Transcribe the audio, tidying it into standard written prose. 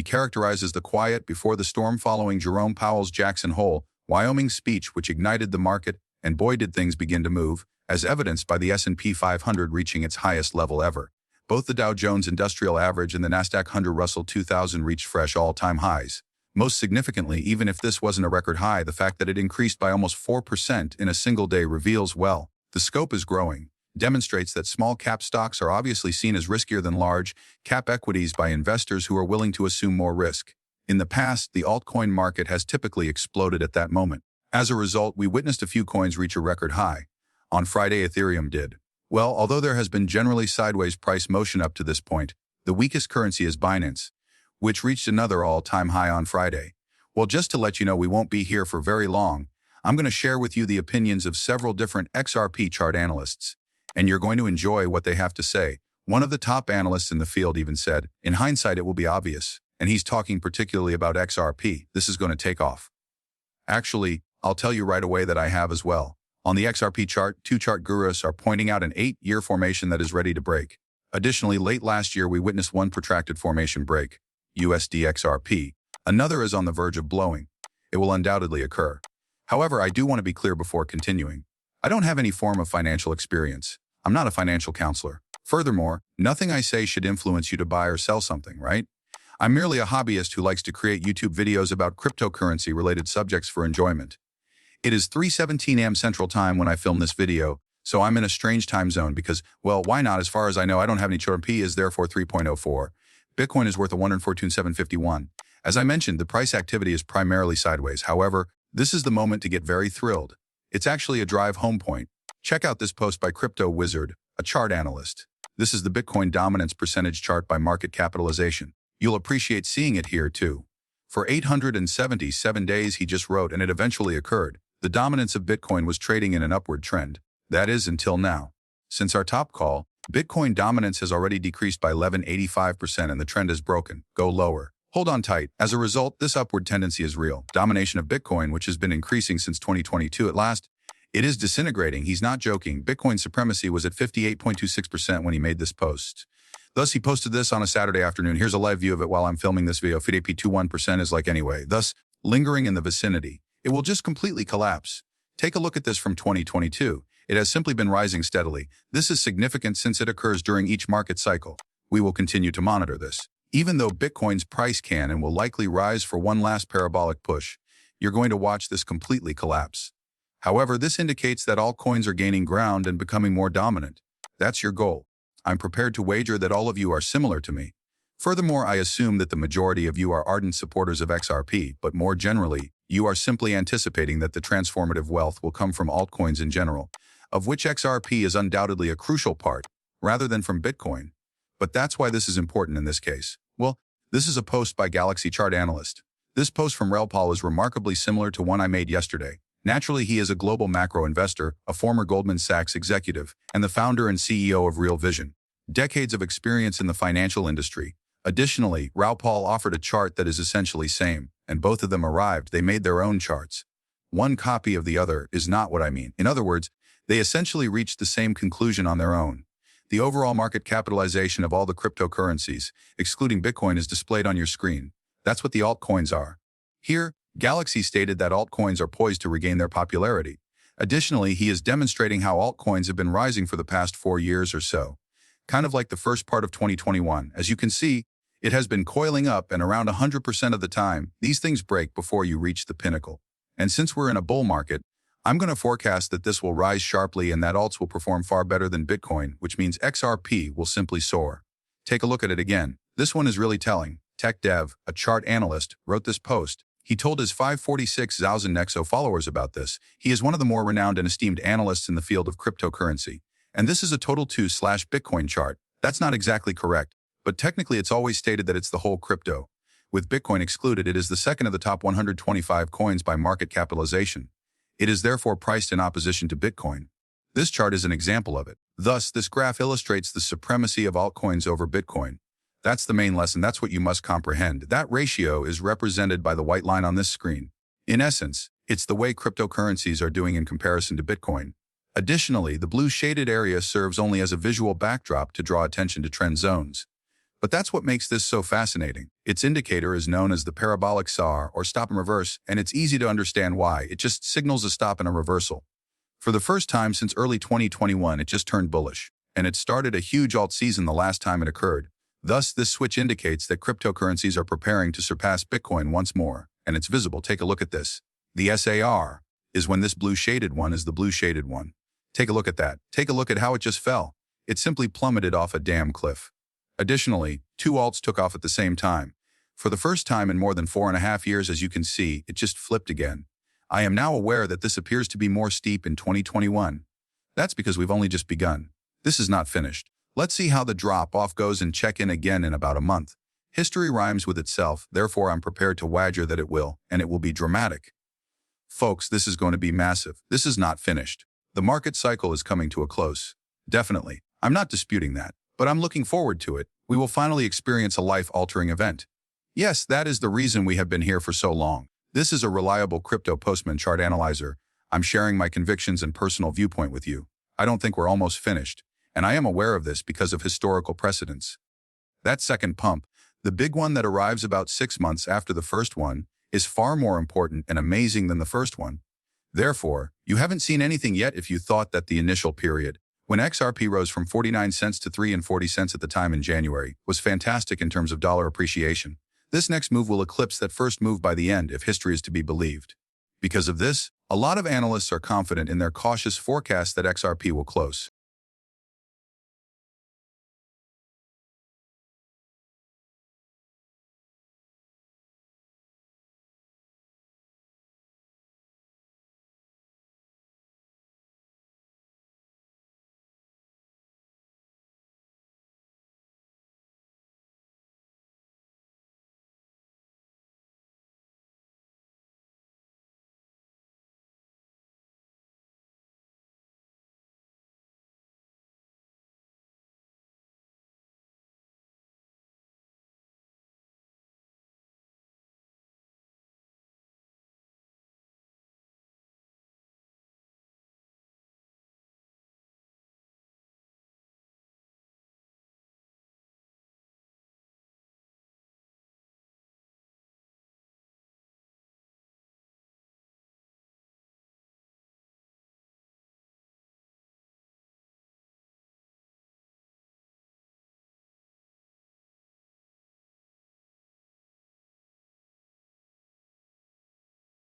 be characterized as the quiet before the storm following Jerome Powell's Jackson Hole, Wyoming speech, which ignited the market, and boy did things begin to move, as evidenced by the S&P 500 reaching its highest level ever. Both the Dow Jones Industrial Average and the Nasdaq 100 Russell 2000 reached fresh all-time highs. Most significantly, even if this wasn't a record high, the fact that it increased by almost 4% in a single day reveals, well, the scope is growing, demonstrates that small-cap stocks are obviously seen as riskier than large-cap equities by investors who are willing to assume more risk. In the past, the altcoin market has typically exploded at that moment. As a result, we witnessed a few coins reach a record high. On Friday, Ethereum did. Well, although there has been generally sideways price motion up to this point, the weakest currency is Binance, which reached another all-time high on Friday. Well, just to let you know we won't be here for very long, I'm going to share with you the opinions of several different XRP chart analysts, and you're going to enjoy what they have to say. One of the top analysts in the field even said, in hindsight it will be obvious, and he's talking particularly about XRP. This is going to take off. Actually, I'll tell you right away that I have as well. On the XRP chart, two chart gurus are pointing out an 8-year formation that is ready to break. Additionally, late last year we witnessed one protracted formation break, USD XRP. Another is on the verge of blowing. It will undoubtedly occur. However, I do want to be clear before continuing. I don't have any form of financial experience. I'm not a financial counselor. Furthermore, nothing I say should influence you to buy or sell something, right? I'm merely a hobbyist who likes to create YouTube videos about cryptocurrency-related subjects for enjoyment. It is 3:17 a.m. Central Time when I film this video, so I'm in a strange time zone because, well, why not? As far as I know, I don't have any XRP is therefore 3.04. Bitcoin is worth 114,751. As I mentioned, the price activity is primarily sideways. However, this is the moment to get very thrilled. It's actually a drive home point. Check out this post by Crypto Wizard, a chart analyst. This is the Bitcoin dominance percentage chart by market capitalization. You'll appreciate seeing it here too. For 877 days he just wrote, and it eventually occurred. The dominance of Bitcoin was trading in an upward trend. That is, until now. Since our top call, Bitcoin dominance has already decreased by 11.85% and the trend is broken. Go lower. Hold on tight. As a result, this upward tendency is real. Domination of Bitcoin, which has been increasing since 2022 at last, it is disintegrating. He's not joking. Bitcoin supremacy was at 58.26% when he made this post. Thus, he posted this on a Saturday afternoon. Here's a live view of it while I'm filming this video. 58.21% is like anyway. Thus, lingering in the vicinity. It will just completely collapse. Take a look at this from 2022. It has simply been rising steadily. This is significant since it occurs during each market cycle. We will continue to monitor this. Even though Bitcoin's price can and will likely rise for one last parabolic push, you're going to watch this completely collapse. However, this indicates that altcoins are gaining ground and becoming more dominant. That's your goal. I'm prepared to wager that all of you are similar to me. Furthermore, I assume that the majority of you are ardent supporters of XRP, but more generally, you are simply anticipating that the transformative wealth will come from altcoins in general, of which XRP is undoubtedly a crucial part, rather than from Bitcoin. But that's why this is important in this case. Well, this is a post by Galaxy Chart Analyst. This post from Paul is remarkably similar to one I made yesterday. Naturally, he is a global macro investor, a former Goldman Sachs executive, and the founder and CEO of Real Vision. Decades of experience in the financial industry. Additionally, Paul offered a chart that is essentially same, and both of them arrived. They made their own charts. One copy of the other is not what I mean. In other words, they essentially reached the same conclusion on their own. The overall market capitalization of all the cryptocurrencies, excluding Bitcoin, is displayed on your screen. That's what the altcoins are. Here, Galaxy stated that altcoins are poised to regain their popularity. Additionally, he is demonstrating how altcoins have been rising for the past 4 years or so. Kind of like the first part of 2021. As you can see, it has been coiling up, and around 100% of the time, these things break before you reach the pinnacle. And since we're in a bull market, I'm going to forecast that this will rise sharply and that alts will perform far better than Bitcoin, which means XRP will simply soar. Take a look at it again. This one is really telling. Tech Dev, a chart analyst, wrote this post. He told his 546,000 Nexo followers about this. He is one of the more renowned and esteemed analysts in the field of cryptocurrency. And this is a total 2/Bitcoin chart. That's not exactly correct, but technically it's always stated that it's the whole crypto. With Bitcoin excluded, it is the second of the top 125 coins by market capitalization. It is therefore priced in opposition to Bitcoin. This chart is an example of it. Thus, this graph illustrates the supremacy of altcoins over Bitcoin. That's the main lesson. That's what you must comprehend. That ratio is represented by the white line on this screen. In essence, it's the way cryptocurrencies are doing in comparison to Bitcoin. Additionally, the blue shaded area serves only as a visual backdrop to draw attention to trend zones. But that's what makes this so fascinating. Its indicator is known as the parabolic SAR, or stop and reverse, and it's easy to understand why. It just signals a stop and a reversal. For the first time since early 2021, it just turned bullish, and it started a huge alt season the last time it occurred. Thus, this switch indicates that cryptocurrencies are preparing to surpass Bitcoin once more, and it's visible. Take a look at this. The SAR is when this blue shaded one is the blue shaded one. Take a look at that. Take a look at how it just fell. It simply plummeted off a damn cliff. Additionally, two alts took off at the same time. For the first time in more than 4.5 years, as you can see, it just flipped again. I am now aware that this appears to be more steep in 2021. That's because we've only just begun. This is not finished. Let's see how the drop-off goes and check in again in about a month. History rhymes with itself, therefore I'm prepared to wager that it will, and it will be dramatic. Folks, this is going to be massive. This is not finished. The market cycle is coming to a close. Definitely. I'm not disputing that, but I'm looking forward to it. We will finally experience a life-altering event. Yes, that is the reason we have been here for so long. This is a reliable crypto postman chart analyzer. I'm sharing my convictions and personal viewpoint with you. I don't think we're almost finished, and I am aware of this because of historical precedents. That second pump, the big one that arrives about 6 months after the first one, is far more important and amazing than the first one. Therefore, you haven't seen anything yet if you thought that the initial period, when XRP rose from 49 cents to 3.40 cents at the time in January, was fantastic in terms of dollar appreciation. This next move will eclipse that first move by the end if history is to be believed. Because of this, a lot of analysts are confident in their cautious forecast that XRP will close.